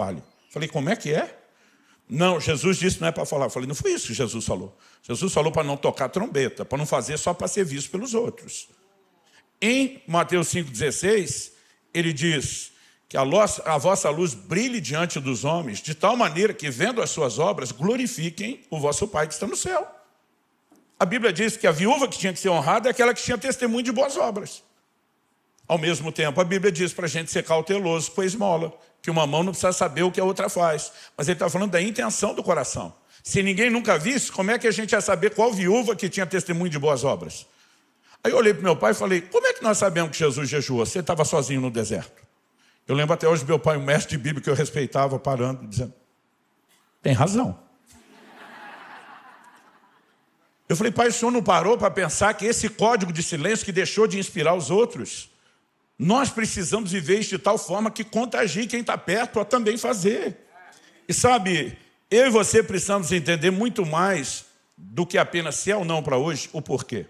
fale. Falei, como é que é? Não, Jesus disse que não é para falar. Eu falei, não foi isso que Jesus falou. Jesus falou para não tocar trombeta, para não fazer só para ser visto pelos outros. Em Mateus 5,16, ele diz que a vossa luz brilhe diante dos homens, de tal maneira que, vendo as suas obras, glorifiquem o vosso Pai que está no céu. A Bíblia diz que a viúva que tinha que ser honrada é aquela que tinha testemunho de boas obras. Ao mesmo tempo, a Bíblia diz para a gente ser cauteloso com a esmola, que uma mão não precisa saber o que a outra faz. Mas ele está falando da intenção do coração. Se ninguém nunca visse, como é que a gente ia saber qual viúva que tinha testemunho de boas obras? Aí eu olhei para meu pai e falei, como é que nós sabemos que Jesus jejuou? Você estava sozinho no deserto. Eu lembro até hoje do meu pai, um mestre de Bíblia que eu respeitava, parando, dizendo, tem razão. Eu falei, pai, o senhor não parou para pensar que esse código de silêncio que deixou de inspirar os outros, nós precisamos viver isso de tal forma que contagie quem está perto a também fazer. E sabe, eu e você precisamos entender muito mais do que apenas se é ou não para hoje, o porquê.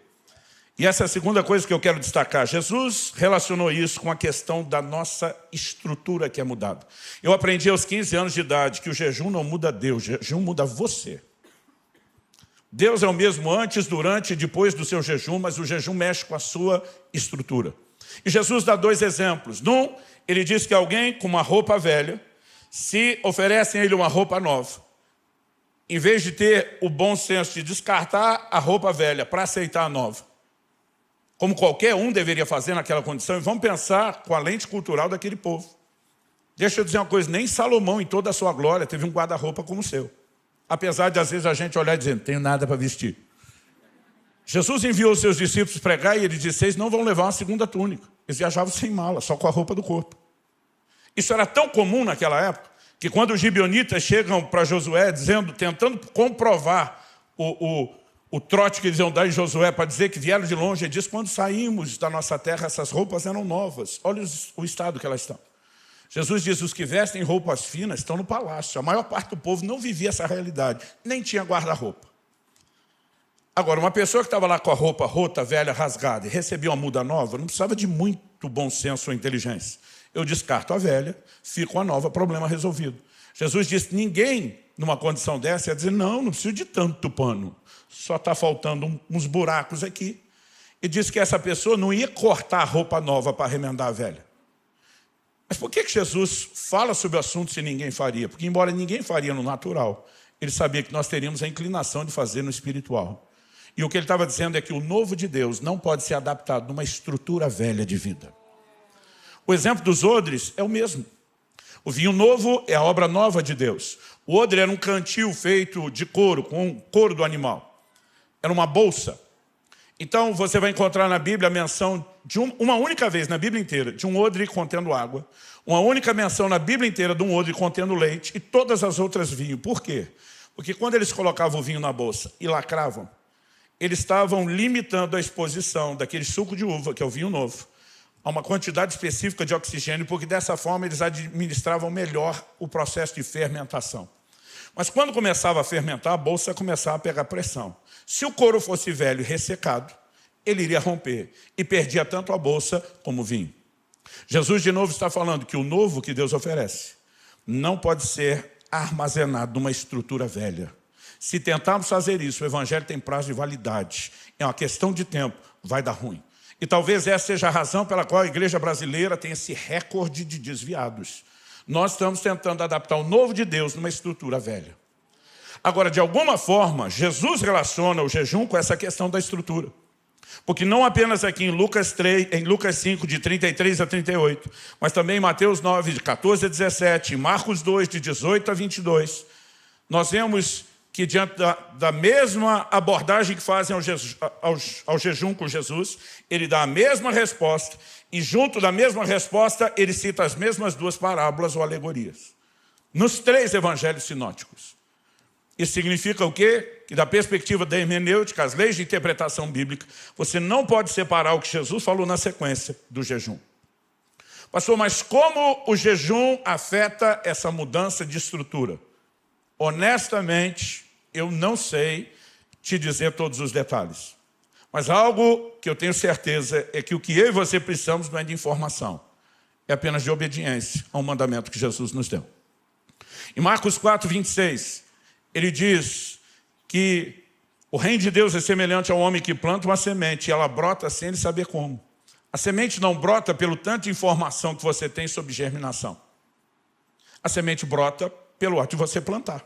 E essa é a segunda coisa que eu quero destacar. Jesus relacionou isso com a questão da nossa estrutura que é mudada. Eu aprendi aos 15 anos de idade que o jejum não muda Deus, o jejum muda você. Deus é o mesmo antes, durante e depois do seu jejum, mas o jejum mexe com a sua estrutura. E Jesus dá 2 exemplos. Num, ele diz que alguém com uma roupa velha, se oferecem a ele uma roupa nova, em vez de ter o bom senso de descartar a roupa velha para aceitar a nova, como qualquer um deveria fazer naquela condição, e vamos pensar com a lente cultural daquele povo. Deixa eu dizer uma coisa, nem Salomão, em toda a sua glória, teve um guarda-roupa como o seu. Apesar de, às vezes, a gente olhar e dizer, não tenho nada para vestir. Jesus enviou os seus discípulos pregar e ele disse, eles não vão levar uma segunda túnica. Eles viajavam sem mala, só com a roupa do corpo. Isso era tão comum naquela época, que quando os gibeonitas chegam para Josué, tentando comprovar o trote que eles iam dar em Josué para dizer que vieram de longe, ele diz, quando saímos da nossa terra, essas roupas eram novas. Olha o estado que elas estão. Jesus diz, os que vestem roupas finas estão no palácio. A maior parte do povo não vivia essa realidade, nem tinha guarda-roupa. Agora, uma pessoa que estava lá com a roupa rota, velha, rasgada, e recebia uma muda nova, não precisava de muito bom senso ou inteligência. Eu descarto a velha, fico com a nova, problema resolvido. Jesus disse, ninguém, numa condição dessa, ia dizer, não preciso de tanto pano. Só está faltando uns buracos aqui. E disse que essa pessoa não ia cortar a roupa nova para remendar a velha. Mas por que Jesus fala sobre o assunto se ninguém faria? Porque embora ninguém faria no natural, ele sabia que nós teríamos a inclinação de fazer no espiritual. E o que ele estava dizendo é que o novo de Deus não pode ser adaptado numa estrutura velha de vida. O exemplo dos odres é o mesmo. O vinho novo é a obra nova de Deus. O odre era um cantil feito de couro, com couro do animal. Era uma bolsa. Então você vai encontrar na Bíblia a menção de uma única vez na Bíblia inteira, de um odre contendo água. Uma única menção na Bíblia inteira de um odre contendo leite e todas as outras vinho. Por quê? Porque quando eles colocavam o vinho na bolsa e lacravam, eles estavam limitando a exposição daquele suco de uva, que é o vinho novo, a uma quantidade específica de oxigênio, porque dessa forma eles administravam melhor o processo de fermentação. Mas quando começava a fermentar, a bolsa começava a pegar pressão. Se o couro fosse velho e ressecado, ele iria romper e perdia tanto a bolsa como o vinho. Jesus de novo está falando que o novo que Deus oferece não pode ser armazenado numa estrutura velha. Se tentarmos fazer isso, o evangelho tem prazo de validade. É uma questão de tempo, vai dar ruim. E talvez essa seja a razão pela qual a igreja brasileira tem esse recorde de desviados. Nós estamos tentando adaptar o novo de Deus numa estrutura velha. Agora, de alguma forma, Jesus relaciona o jejum com essa questão da estrutura. Porque não apenas aqui em Lucas 5, de 33 a 38, mas também em Mateus 9, de 14 a 17, em Marcos 2, de 18 a 22, nós vemos que diante da mesma abordagem que fazem ao jejum com Jesus, ele dá a mesma resposta, e junto da mesma resposta, ele cita as mesmas 2 parábolas ou alegorias. Nos 3 evangelhos sinóticos. Isso significa o quê? Que da perspectiva da hermenêutica, as leis de interpretação bíblica, você não pode separar o que Jesus falou na sequência do jejum. Pastor, mas como o jejum afeta essa mudança de estrutura? Honestamente, eu não sei te dizer todos os detalhes. Mas algo que eu tenho certeza é que o que eu e você precisamos não é de informação. É apenas de obediência ao mandamento que Jesus nos deu. Em Marcos 4, 26, ele diz que o reino de Deus é semelhante ao homem que planta uma semente e ela brota sem ele saber como. A semente não brota pelo tanto de informação que você tem sobre germinação. A semente brota pelo ato de você plantar.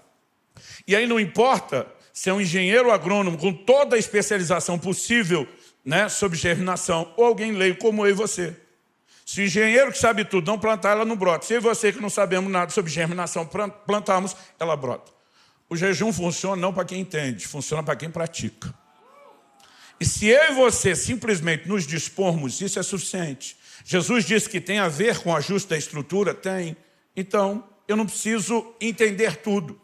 E aí não importa se é um engenheiro agrônomo com toda a especialização possível, né, sobre germinação, ou alguém leigo como eu e você. Se o engenheiro que sabe tudo não plantar, ela não brota. Se eu e você que não sabemos nada sobre germinação plantarmos, ela brota. O jejum funciona não para quem entende, funciona para quem pratica. E se eu e você simplesmente nos dispormos, isso é suficiente. Jesus disse que tem a ver com o ajuste da estrutura? Tem. Então, eu não preciso entender tudo.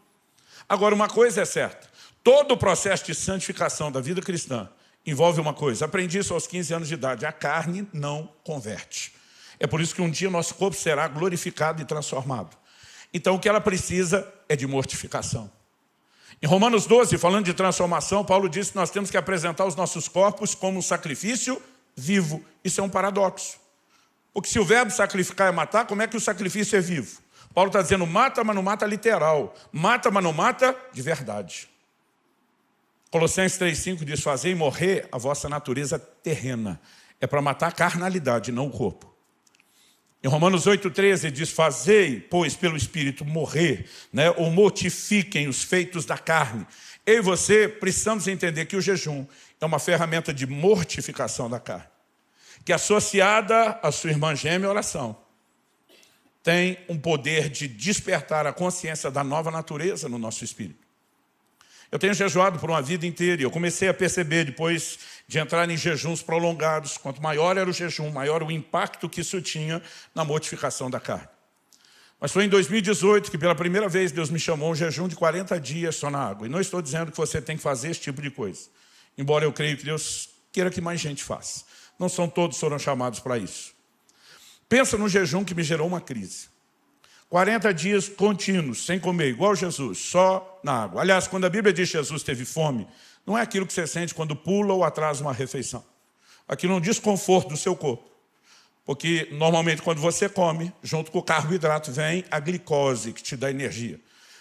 Agora, uma coisa é certa. Todo o processo de santificação da vida cristã envolve uma coisa. Aprendi isso aos 15 anos de idade. A carne não converte. É por isso que um dia o nosso corpo será glorificado e transformado. Então, o que ela precisa é de mortificação. Em Romanos 12, falando de transformação, Paulo disse que nós temos que apresentar os nossos corpos como um sacrifício vivo. Isso é um paradoxo. Porque se o verbo sacrificar é matar, como é que o sacrifício é vivo? Paulo está dizendo mata, mas não mata literal. Mata, mas não mata de verdade. Colossenses 3,5 diz, fazei morrer a vossa natureza terrena. É para matar a carnalidade, não o corpo. Em Romanos 8,13 diz, fazei, pois, pelo Espírito morrer, né, ou mortifiquem os feitos da carne. Eu e você precisamos entender que o jejum é uma ferramenta de mortificação da carne, que associada à sua irmã gêmea, a oração, tem um poder de despertar a consciência da nova natureza no nosso espírito. Eu tenho jejuado por uma vida inteira e eu comecei a perceber, depois de entrar em jejuns prolongados, quanto maior era o jejum, maior o impacto que isso tinha na mortificação da carne. Mas foi em 2018 que pela primeira vez Deus me chamou a um jejum de 40 dias só na água. E não estou dizendo que você tem que fazer esse tipo de coisa. Embora eu creio que Deus queira que mais gente faça. Não são todos foram chamados para isso. Pensa no jejum que me gerou uma crise. 40 dias contínuos, sem comer, igual Jesus, só na água. Aliás, quando a Bíblia diz que Jesus teve fome, não é aquilo que você sente quando pula ou atrasa uma refeição. Aquilo é um desconforto do seu corpo. Porque, normalmente, quando você come, junto com o carboidrato, vem a glicose, que te dá energia.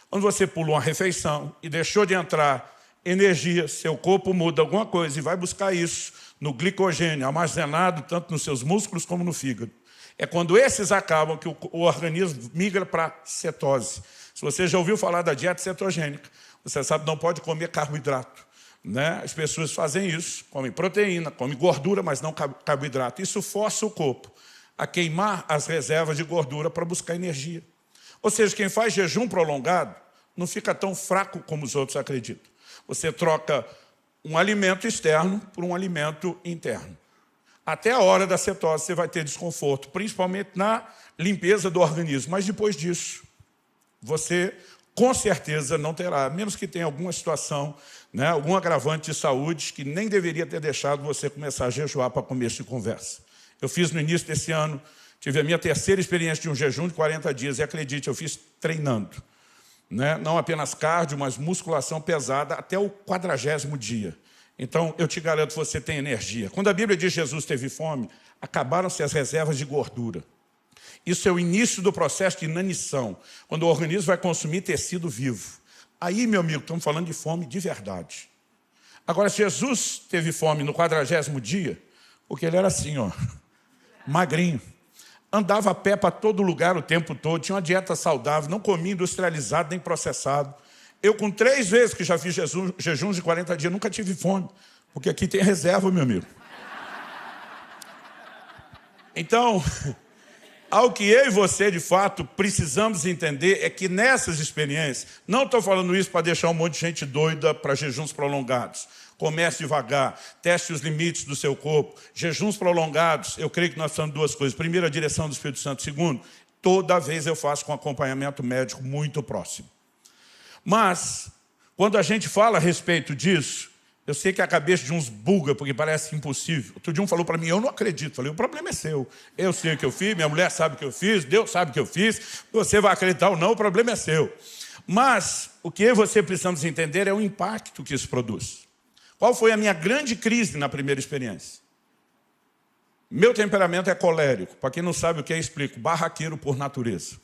Quando você pula uma refeição e deixou de entrar energia, seu corpo muda alguma coisa e vai buscar isso no glicogênio, armazenado tanto nos seus músculos como no fígado. É quando esses acabam que o organismo migra para cetose. Se você já ouviu falar da dieta cetogênica, você sabe que não pode comer carboidrato, né? As pessoas fazem isso, comem proteína, comem gordura, mas não carboidrato. Isso força o corpo a queimar as reservas de gordura para buscar energia. Ou seja, quem faz jejum prolongado não fica tão fraco como os outros acreditam. Você troca um alimento externo por um alimento interno. Até a hora da cetose você vai ter desconforto, principalmente na limpeza do organismo. Mas depois disso, você com certeza não terá, a menos que tenha alguma situação, né, algum agravante de saúde que nem deveria ter deixado você começar a jejuar para começo de conversa. Eu fiz no início desse ano, tive a minha terceira experiência de um jejum de 40 dias, e acredite, eu fiz treinando. Né? Não apenas cardio, mas musculação pesada até o 40º dia. Então, eu te garanto que você tem energia. Quando a Bíblia diz que Jesus teve fome, acabaram-se as reservas de gordura. Isso é o início do processo de inanição, quando o organismo vai consumir tecido vivo. Aí, meu amigo, estamos falando de fome de verdade. Agora, Jesus teve fome no 40º dia, porque ele era assim, ó, magrinho. Andava a pé para todo lugar o tempo todo, tinha uma dieta saudável, não comia industrializado nem processado. Eu, com 3 vezes que já fiz jejuns de 40 dias, nunca tive fome, porque aqui tem reserva, meu amigo. Então, ao que eu e você, de fato, precisamos entender é que nessas experiências, não estou falando isso para deixar um monte de gente doida para jejuns prolongados. Comece devagar, teste os limites do seu corpo. Jejuns prolongados, eu creio que nós precisamos de 2 coisas. Primeiro, a direção do Espírito Santo. Segundo, toda vez eu faço com acompanhamento médico muito próximo. Mas, quando a gente fala a respeito disso, eu sei que a cabeça de uns buga, porque parece impossível. Outro dia um falou para mim, eu não acredito. Falei, o problema é seu. Eu sei o que eu fiz, minha mulher sabe o que eu fiz, Deus sabe o que eu fiz. Você vai acreditar ou não, o problema é seu. Mas, o que eu e você precisamos entender é o impacto que isso produz. Qual foi a minha grande crise na primeira experiência? Meu temperamento é colérico. Para quem não sabe o que é, explico. Barraqueiro por natureza.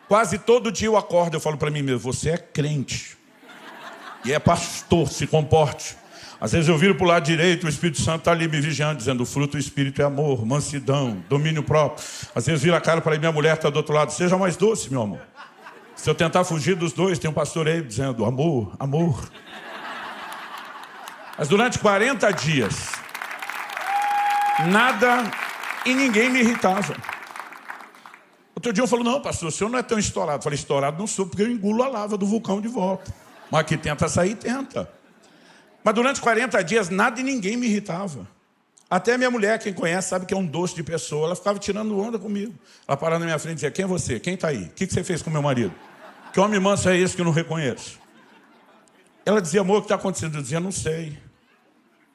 Quase todo dia eu acordo, eu falo para mim mesmo, você é crente. E é pastor, se comporte. Às vezes eu viro para o lado direito, o Espírito Santo está ali me vigiando, dizendo, o fruto do Espírito é amor, mansidão, domínio próprio. Às vezes vira a cara para minha mulher está do outro lado, seja mais doce, meu amor. Se eu tentar fugir dos dois, tem um pastor aí dizendo, amor, amor. Mas durante 40 dias, nada e ninguém me irritava. Outro dia eu falo, não, pastor, o senhor não é tão estourado. Eu falei, estourado não sou, porque eu engulo a lava do vulcão de volta. Mas que tenta sair, tenta. Mas durante 40 dias, nada e ninguém me irritava. Até minha mulher, quem conhece, sabe que é um doce de pessoa. Ela ficava tirando onda comigo. Ela parava na minha frente e dizia, quem é você? Quem está aí? O que você fez com meu marido? Que homem manso é esse que eu não reconheço? Ela dizia, amor, o que está acontecendo? Eu dizia, não sei.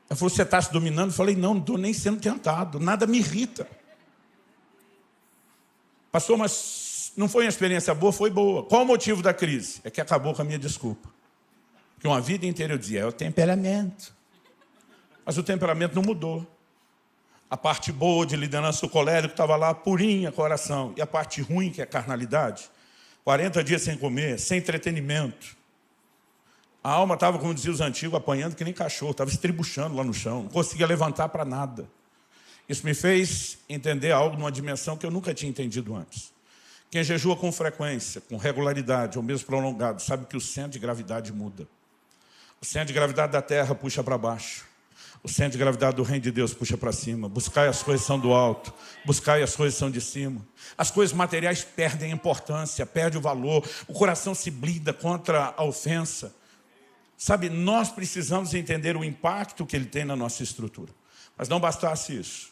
Ela falou, você está se dominando? Eu falei, não estou nem sendo tentado. Nada me irrita. Pastor, mas não foi uma experiência boa? Foi boa. Qual o motivo da crise? É que acabou com a minha desculpa. Porque uma vida inteira eu dizia, é o temperamento. Mas o temperamento não mudou. A parte boa de liderança do colérico estava lá, purinha, coração. E a parte ruim, que é a carnalidade, 40 dias sem comer, sem entretenimento. A alma estava, como diziam os antigos, apanhando que nem cachorro, estava estribuchando lá no chão, não conseguia levantar para nada. Isso me fez entender algo numa dimensão que eu nunca tinha entendido antes. Quem jejua com frequência, com regularidade, ou mesmo prolongado, sabe que o centro de gravidade muda. O centro de gravidade da terra puxa para baixo. O centro de gravidade do reino de Deus puxa para cima. Buscai as coisas que são do alto. Buscai as coisas que são de cima. As coisas materiais perdem a importância, perdem o valor. O coração se blinda contra a ofensa. Sabe, nós precisamos entender o impacto que ele tem na nossa estrutura. Mas não bastasse isso.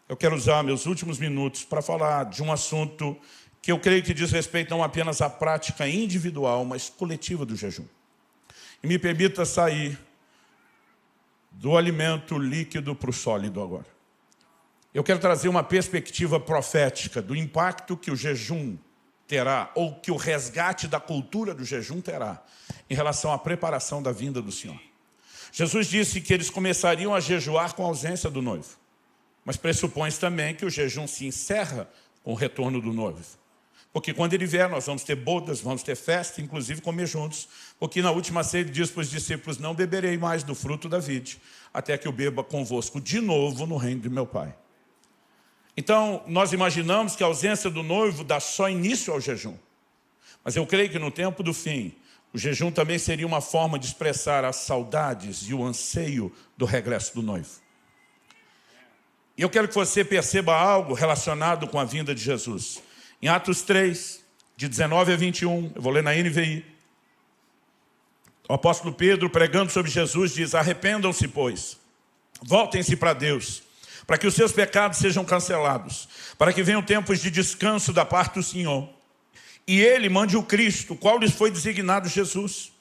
Eu quero usar meus últimos minutos para falar de um assunto que eu creio que diz respeito não apenas à prática individual, mas coletiva do jejum. E me permita sair do alimento líquido para o sólido agora. Eu quero trazer uma perspectiva profética do impacto que o jejum terá, ou que o resgate da cultura do jejum terá, em relação à preparação da vinda do Senhor. Jesus disse que eles começariam a jejuar com a ausência do noivo, mas pressupõe também que o jejum se encerra com o retorno do noivo. Porque quando ele vier, nós vamos ter bodas, vamos ter festa, inclusive comer juntos. Porque na última ceia ele diz para os discípulos, não beberei mais do fruto da vide, até que eu beba convosco de novo no reino de meu Pai. Então, nós imaginamos que a ausência do noivo dá só início ao jejum. Mas eu creio que no tempo do fim, o jejum também seria uma forma de expressar as saudades e o anseio do regresso do noivo. E eu quero que você perceba algo relacionado com a vinda de Jesus. Em Atos 3, de 19 a 21, eu vou ler na NVI. O apóstolo Pedro, pregando sobre Jesus, diz, arrependam-se, pois, voltem-se para Deus, para que os seus pecados sejam cancelados, para que venham tempos de descanso da parte do Senhor. E ele mande o Cristo, o qual lhes foi designado Jesus.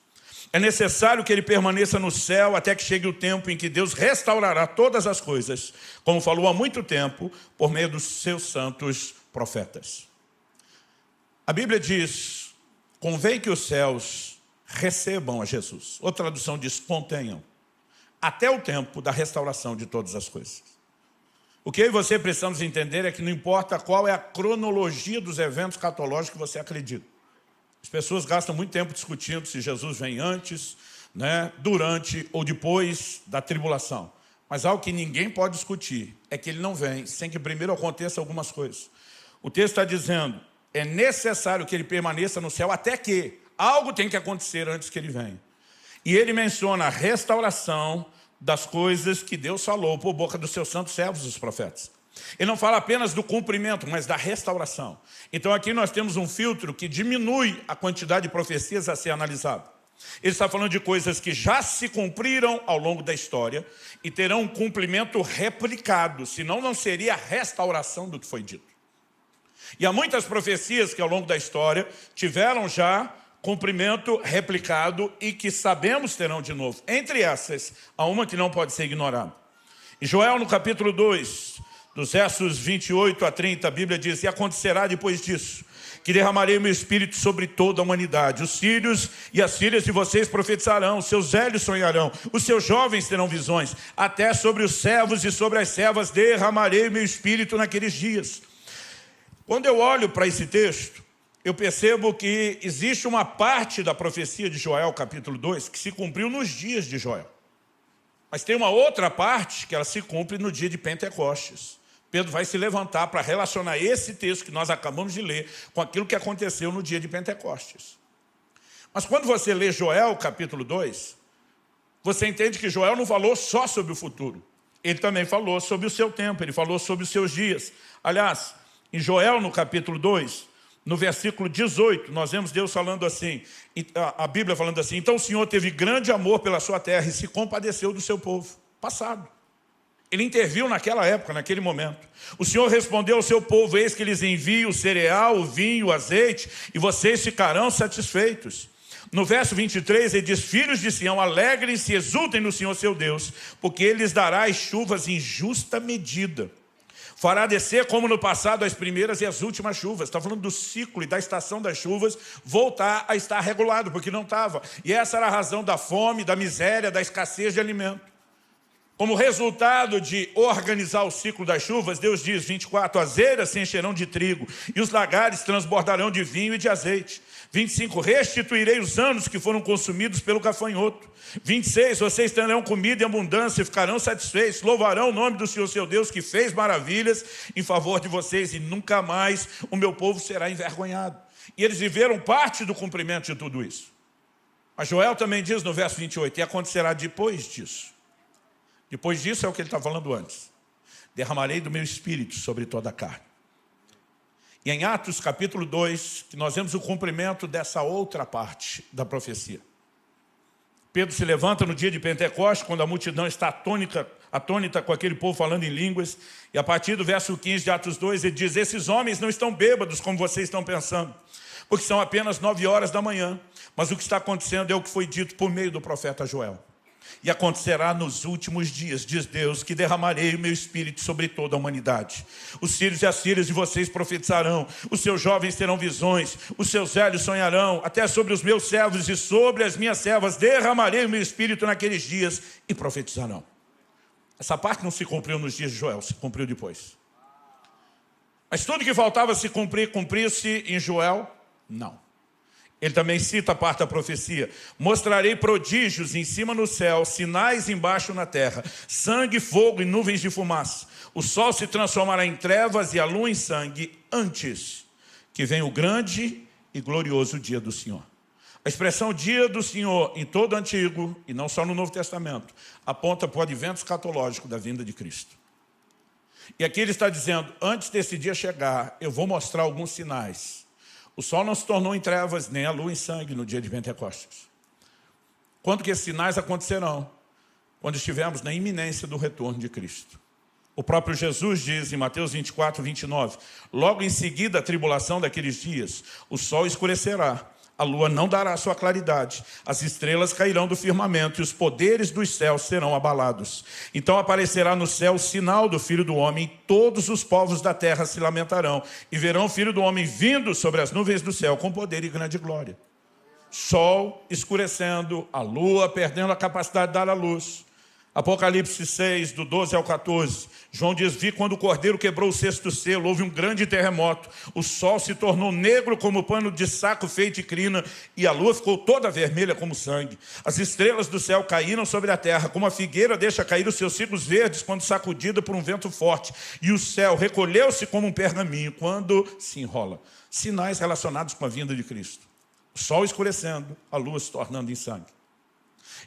É necessário que ele permaneça no céu até que chegue o tempo em que Deus restaurará todas as coisas, como falou há muito tempo, por meio dos seus santos profetas. A Bíblia diz, convém que os céus recebam a Jesus. Outra tradução diz, contenham, até o tempo da restauração de todas as coisas. O que eu e você precisamos entender é que não importa qual é a cronologia dos eventos catológicos que você acredita. As pessoas gastam muito tempo discutindo se Jesus vem antes, durante ou depois da tribulação. Mas algo que ninguém pode discutir é que ele não vem sem que primeiro aconteça algumas coisas. O texto está dizendo, é necessário que ele permaneça no céu até que algo tem que acontecer antes que ele venha. E ele menciona a restauração das coisas que Deus falou por boca dos seus santos servos, os profetas. Ele não fala apenas do cumprimento, mas da restauração. Então aqui nós temos um filtro que diminui a quantidade de profecias a ser analisada. Ele está falando de coisas que já se cumpriram ao longo da história e terão um cumprimento replicado, senão não seria a restauração do que foi dito. E há muitas profecias que ao longo da história tiveram já cumprimento replicado e que sabemos terão de novo. Entre essas, há uma que não pode ser ignorada. Em Joel, no capítulo 2, dos versos 28 a 30, a Bíblia diz, e acontecerá depois disso, que derramarei o meu espírito sobre toda a humanidade. Os filhos e as filhas de vocês profetizarão, os seus velhos sonharão, os seus jovens terão visões, até sobre os servos e sobre as servas derramarei o meu espírito naqueles dias. Quando eu olho para esse texto, eu percebo que existe uma parte da profecia de Joel, capítulo 2, que se cumpriu nos dias de Joel. Mas tem uma outra parte que ela se cumpre no dia de Pentecostes. Pedro vai se levantar para relacionar esse texto que nós acabamos de ler com aquilo que aconteceu no dia de Pentecostes. Mas quando você lê Joel, capítulo 2, você entende que Joel não falou só sobre o futuro. Ele também falou sobre o seu tempo, ele falou sobre os seus dias. Aliás, em Joel, no capítulo 2, no versículo 18, nós vemos Deus falando assim, a Bíblia falando assim: então o Senhor teve grande amor pela sua terra e se compadeceu do seu povo. Passado. Ele interviu naquela época, naquele momento. O Senhor respondeu ao seu povo: eis que lhes envio o cereal, o vinho, o azeite, e vocês ficarão satisfeitos. No verso 23, ele diz: filhos de Sião, alegrem-se e exultem no Senhor seu Deus, porque ele lhes dará as chuvas em justa medida. Fará descer, como no passado, as primeiras e as últimas chuvas. Está falando do ciclo e da estação das chuvas voltar a estar regulado, porque não estava. E essa era a razão da fome, da miséria, da escassez de alimento. Como resultado de organizar o ciclo das chuvas, Deus diz, 24, as eiras se encherão de trigo, e os lagares transbordarão de vinho e de azeite. 25, restituirei os anos que foram consumidos pelo gafanhoto. 26, vocês terão comida em abundância e ficarão satisfeitos. Louvarão o nome do Senhor seu Deus, que fez maravilhas em favor de vocês, e nunca mais o meu povo será envergonhado. E eles viveram parte do cumprimento de tudo isso. Mas Joel também diz no verso 28, e acontecerá depois disso. Depois disso é o que ele está falando antes. Derramarei do meu espírito sobre toda a carne. E em Atos capítulo 2, que nós vemos o cumprimento dessa outra parte da profecia. Pedro se levanta no dia de Pentecostes, quando a multidão está atônita com aquele povo falando em línguas. E a partir do verso 15 de Atos 2, ele diz: esses homens não estão bêbados como vocês estão pensando, porque são apenas 9 horas da manhã. Mas o que está acontecendo é o que foi dito por meio do profeta Joel. E acontecerá nos últimos dias, diz Deus, que derramarei o meu espírito sobre toda a humanidade. Os filhos e as filhas de vocês profetizarão, os seus jovens terão visões, os seus velhos sonharão, até sobre os meus servos e sobre as minhas servas derramarei o meu espírito naqueles dias e profetizarão. Essa parte não se cumpriu nos dias de Joel, se cumpriu depois. Mas tudo que faltava se cumprir, cumpriu-se em Joel? Não. Ele também cita a parte da profecia: mostrarei prodígios em cima no céu, sinais embaixo na terra, sangue, fogo e nuvens de fumaça. O sol se transformará em trevas e a lua em sangue, antes que venha o grande e glorioso dia do Senhor. A expressão dia do Senhor em todo o Antigo, e não só no Novo Testamento, aponta para o advento escatológico da vinda de Cristo. E aqui ele está dizendo: antes desse dia chegar, eu vou mostrar alguns sinais. O sol não se tornou em trevas, nem a lua em sangue no dia de Pentecostes. Quando que esses sinais acontecerão? Quando estivermos na iminência do retorno de Cristo. O próprio Jesus diz em Mateus 24, 29, logo em seguida a tribulação daqueles dias, o sol escurecerá, a lua não dará sua claridade, as estrelas cairão do firmamento e os poderes dos céus serão abalados. Então aparecerá no céu o sinal do Filho do Homem, e todos os povos da terra se lamentarão, e verão o Filho do Homem vindo sobre as nuvens do céu com poder e grande glória. Sol escurecendo, a lua perdendo a capacidade de dar a luz. Apocalipse 6, do 12 ao 14, João diz: vi quando o cordeiro quebrou o 6º selo, houve um grande terremoto, o sol se tornou negro como pano de saco feito de crina, e a lua ficou toda vermelha como sangue. As estrelas do céu caíram sobre a terra, como a figueira deixa cair os seus ciclos verdes quando sacudida por um vento forte, e o céu recolheu-se como um pergaminho quando se enrola. Sinais relacionados com a vinda de Cristo. O sol escurecendo, a lua se tornando em sangue.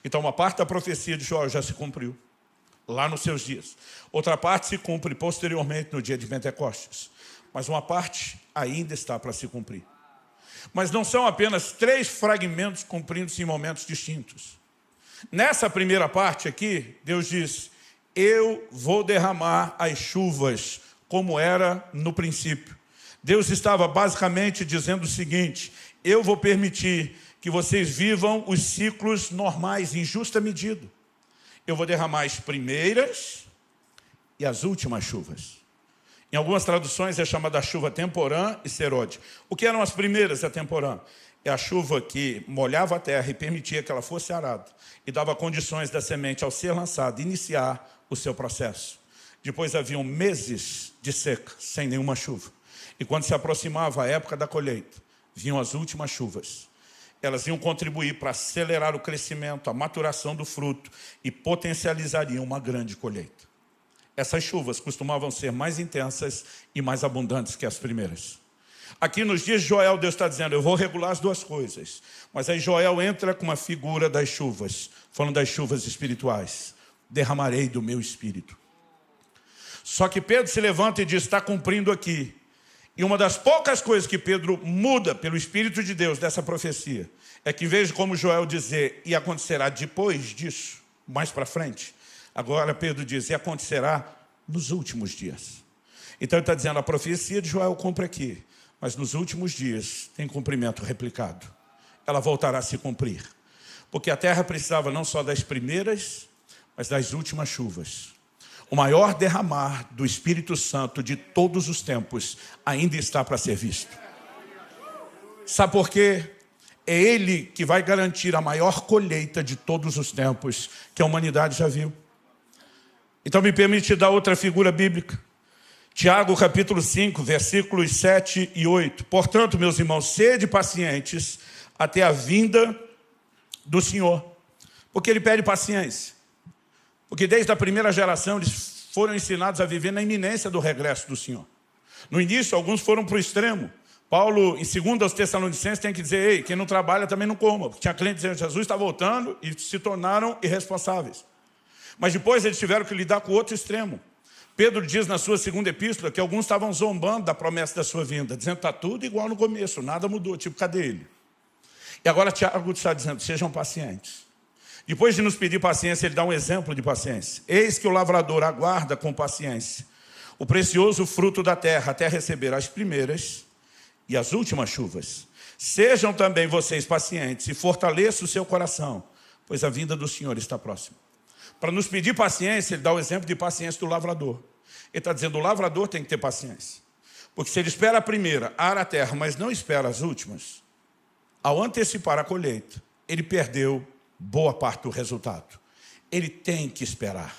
Então uma parte da profecia de Joel já se cumpriu, lá nos seus dias. Outra parte se cumpre posteriormente no dia de Pentecostes. Mas uma parte ainda está para se cumprir. Mas não são apenas 3 fragmentos cumprindo-se em momentos distintos. Nessa primeira parte aqui, Deus diz: eu vou derramar as chuvas como era no princípio. Deus estava basicamente dizendo o seguinte: eu vou permitir que vocês vivam os ciclos normais, em justa medida. Eu vou derramar as primeiras e as últimas chuvas. Em algumas traduções é chamada chuva temporã e serode. O que eram as primeiras e a temporã? É a chuva que molhava a terra e permitia que ela fosse arada, e dava condições da semente, ao ser lançada, iniciar o seu processo. Depois haviam meses de seca, sem nenhuma chuva. E quando se aproximava a época da colheita, vinham as últimas chuvas. Elas iam contribuir para acelerar o crescimento, a maturação do fruto e potencializariam uma grande colheita. Essas chuvas costumavam ser mais intensas e mais abundantes que as primeiras. Aqui nos dias de Joel, Deus está dizendo, eu vou regular as duas coisas. Mas aí Joel entra com uma figura das chuvas, falando das chuvas espirituais. Derramarei do meu espírito. Só que Pedro se levanta e diz, está cumprindo aqui. E uma das poucas coisas que Pedro muda pelo Espírito de Deus dessa profecia, é que em vez de como Joel dizer, e acontecerá depois disso, mais para frente, agora Pedro diz, e acontecerá nos últimos dias. Então ele está dizendo, a profecia de Joel cumpre aqui, mas nos últimos dias tem cumprimento replicado. Ela voltará a se cumprir. Porque a terra precisava não só das primeiras, mas das últimas chuvas. O maior derramar do Espírito Santo de todos os tempos ainda está para ser visto. Sabe por quê? É Ele que vai garantir a maior colheita de todos os tempos que a humanidade já viu. Então me permite dar outra figura bíblica. Tiago capítulo 5, versículos 7 e 8. Portanto, meus irmãos, sede pacientes até a vinda do Senhor. Porque Ele pede paciência. Porque desde a primeira geração eles foram ensinados a viver na iminência do regresso do Senhor. No início, alguns foram para o extremo. Paulo, em 2 aos Tessalonicenses, tem que dizer, ei, quem não trabalha também não coma. Porque tinha clientes dizendo, Jesus está voltando e se tornaram irresponsáveis. Mas depois eles tiveram que lidar com o outro extremo. Pedro diz na sua segunda epístola que alguns estavam zombando da promessa da sua vinda, dizendo que está tudo igual no começo, nada mudou, tipo, cadê ele? E agora Tiago está dizendo, sejam pacientes. Depois de nos pedir paciência, ele dá um exemplo de paciência. Eis que o lavrador aguarda com paciência o precioso fruto da terra, até receber as primeiras e as últimas chuvas. Sejam também vocês pacientes e fortaleçam o seu coração, pois a vinda do Senhor está próxima. Para nos pedir paciência, ele dá o exemplo de paciência do lavrador. Ele está dizendo, o lavrador tem que ter paciência. Porque se ele espera a primeira, ara a terra, mas não espera as últimas, ao antecipar a colheita, ele perdeu boa parte do resultado. Ele tem que esperar.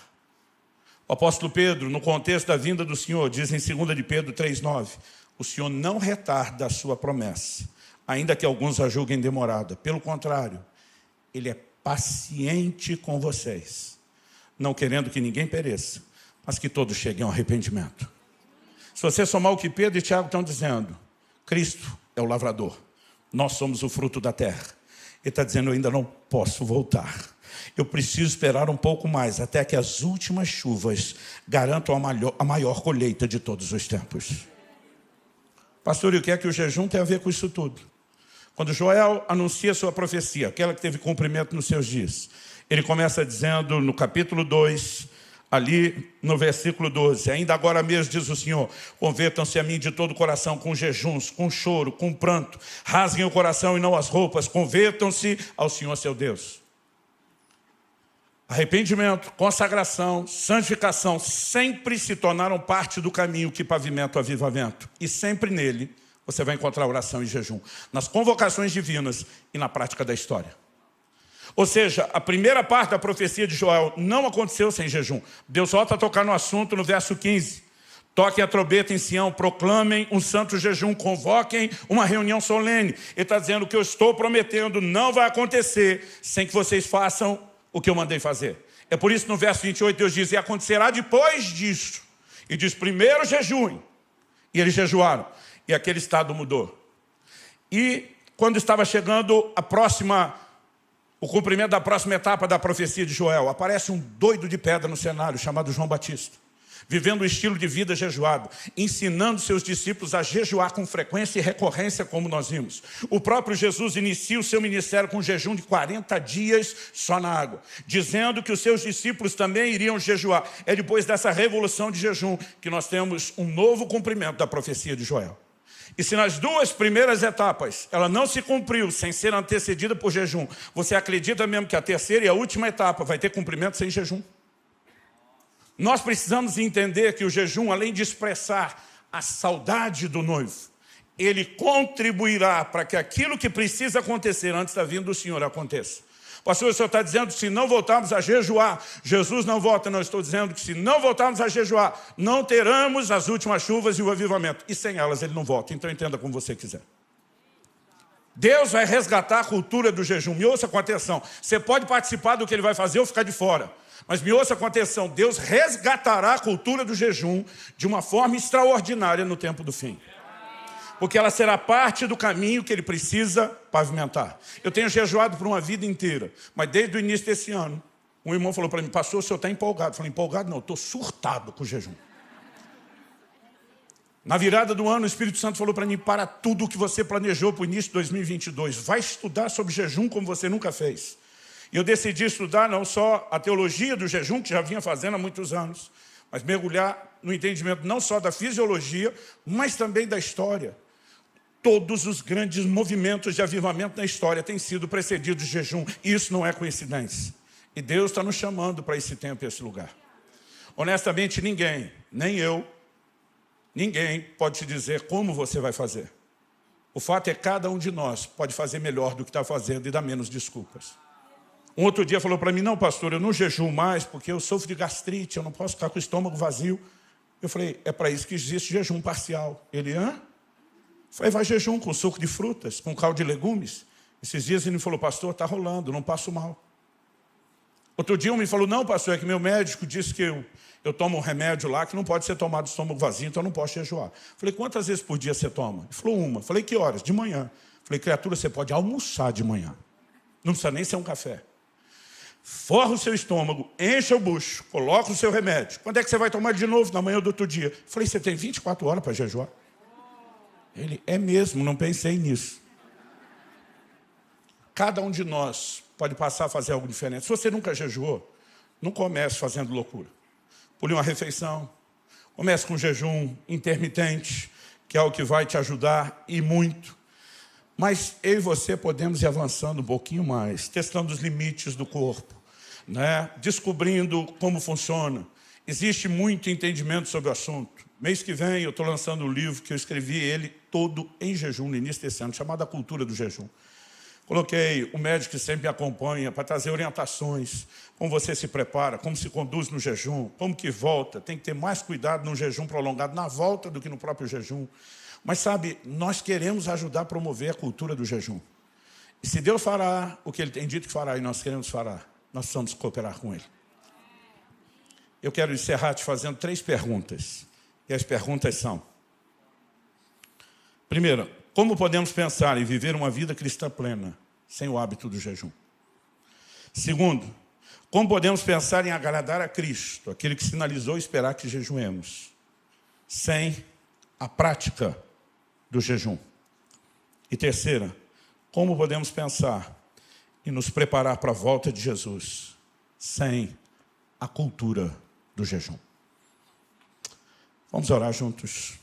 O apóstolo Pedro, no contexto da vinda do Senhor, diz em 2 de Pedro 3,9, o Senhor não retarda a sua promessa, ainda que alguns a julguem demorada. Pelo contrário, Ele é paciente com vocês, não querendo que ninguém pereça, mas que todos cheguem ao arrependimento. Se você somar o que Pedro e Tiago estão dizendo, Cristo é o lavrador, nós somos o fruto da terra. Ele está dizendo, eu ainda não posso voltar. Eu preciso esperar um pouco mais, até que as últimas chuvas garantam a maior colheita de todos os tempos. Pastor, e o que é que o jejum tem a ver com isso tudo? Quando Joel anuncia sua profecia, aquela que teve cumprimento nos seus dias, ele começa dizendo no capítulo 2, ali no versículo 12, ainda agora mesmo diz o Senhor, convertam-se a mim de todo o coração, com jejuns, com choro, com pranto, rasguem o coração e não as roupas, convertam-se ao Senhor seu Deus. Arrependimento, consagração, santificação sempre se tornaram parte do caminho que pavimenta o avivamento. E sempre nele você vai encontrar oração e jejum, nas convocações divinas e na prática da história. Ou seja, a primeira parte da profecia de Joel não aconteceu sem jejum. Deus volta a tocar no assunto no verso 15. Toquem a trombeta em Sião, proclamem um santo jejum, convoquem uma reunião solene. Ele está dizendo que eu estou prometendo não vai acontecer sem que vocês façam o que eu mandei fazer. É por isso no verso 28 Deus diz, e acontecerá depois disso. E diz, primeiro jejuem. E eles jejuaram. E aquele estado mudou. E quando estava chegando o cumprimento da próxima etapa da profecia de Joel, aparece um doido de pedra no cenário, chamado João Batista, vivendo um estilo de vida jejuado, ensinando seus discípulos a jejuar com frequência e recorrência, como nós vimos. O próprio Jesus inicia o seu ministério com um jejum de 40 dias só na água, dizendo que os seus discípulos também iriam jejuar. É depois dessa revolução de jejum que nós temos um novo cumprimento da profecia de Joel. E se nas duas primeiras etapas ela não se cumpriu sem ser antecedida por jejum, você acredita mesmo que a terceira e a última etapa vai ter cumprimento sem jejum? Nós precisamos entender que o jejum, além de expressar a saudade do noivo, ele contribuirá para que aquilo que precisa acontecer antes da vinda do Senhor aconteça. Pastor, o senhor está dizendo que se não voltarmos a jejuar, Jesus não volta. Não, estou dizendo que se não voltarmos a jejuar, não teremos as últimas chuvas e o avivamento. E sem elas ele não volta. Então entenda como você quiser. Deus vai resgatar a cultura do jejum. Me ouça com atenção. Você pode participar do que ele vai fazer ou ficar de fora. Mas me ouça com atenção. Deus resgatará a cultura do jejum de uma forma extraordinária no tempo do fim. Porque ela será parte do caminho que ele precisa pavimentar. Eu tenho jejuado por uma vida inteira. Mas desde o início desse ano, um irmão falou para mim, pastor, o senhor está empolgado. Eu falei, empolgado não, estou surtado com o jejum. Na virada do ano, o Espírito Santo falou para mim, para tudo o que você planejou para o início de 2022. Vai estudar sobre jejum como você nunca fez. E eu decidi estudar não só a teologia do jejum, que já vinha fazendo há muitos anos, mas mergulhar no entendimento não só da fisiologia, mas também da história. Todos os grandes movimentos de avivamento na história têm sido precedidos de jejum. E isso não é coincidência. E Deus está nos chamando para esse tempo e esse lugar. Honestamente, ninguém, nem eu, ninguém pode te dizer como você vai fazer. O fato é que cada um de nós pode fazer melhor do que está fazendo e dar menos desculpas. Um outro dia falou para mim, não, pastor, eu não jejuo mais porque eu sofro de gastrite, eu não posso ficar com o estômago vazio. Eu falei, é para isso que existe jejum parcial. Ele, hã? Eu falei, vai jejum com suco de frutas, com caldo de legumes. Esses dias ele me falou, pastor, está rolando, não passo mal. Outro dia um me falou, não, pastor, é que meu médico disse que eu tomo um remédio lá que não pode ser tomado de estômago vazio, então eu não posso jejuar. Falei, quantas vezes por dia você toma? Ele falou, uma. Falei, que horas? De manhã. Falei, criatura, você pode almoçar de manhã. Não precisa nem ser um café. Forra o seu estômago, encha o bucho, coloca o seu remédio. Quando é que você vai tomar de novo? Na manhã do outro dia. Falei, você tem 24 horas para jejuar? Ele, é mesmo, não pensei nisso. Cada um de nós pode passar a fazer algo diferente. Se você nunca jejuou, não comece fazendo loucura. Pule uma refeição, comece com jejum intermitente, que é o que vai te ajudar e muito. Mas eu e você podemos ir avançando um pouquinho mais, testando os limites do corpo, né? Descobrindo como funciona. Existe muito entendimento sobre o assunto. Mês que vem eu estou lançando um livro que eu escrevi ele todo em jejum no início desse ano, chamado A Cultura do Jejum. Coloquei o médico que sempre me acompanha para trazer orientações, como você se prepara, como se conduz no jejum, como que volta. Tem que ter mais cuidado no jejum prolongado, na volta do que no próprio jejum. Mas sabe, nós queremos ajudar a promover a cultura do jejum. E se Deus fará o que Ele tem dito que fará e nós queremos fará, nós precisamos cooperar com Ele. Eu quero encerrar te fazendo 3 perguntas. E as perguntas são: primeiro, como podemos pensar em viver uma vida cristã plena sem o hábito do jejum? Segundo, como podemos pensar em agradar a Cristo, aquele que sinalizou esperar que jejuemos, sem a prática do jejum? E terceira, como podemos pensar em nos preparar para a volta de Jesus sem a cultura do jejum? Vamos orar juntos.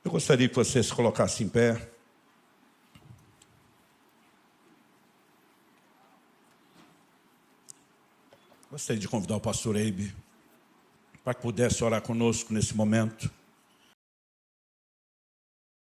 Eu gostaria que você se colocasse em pé. Gostaria de convidar o pastor Eibe para que pudesse orar conosco nesse momento.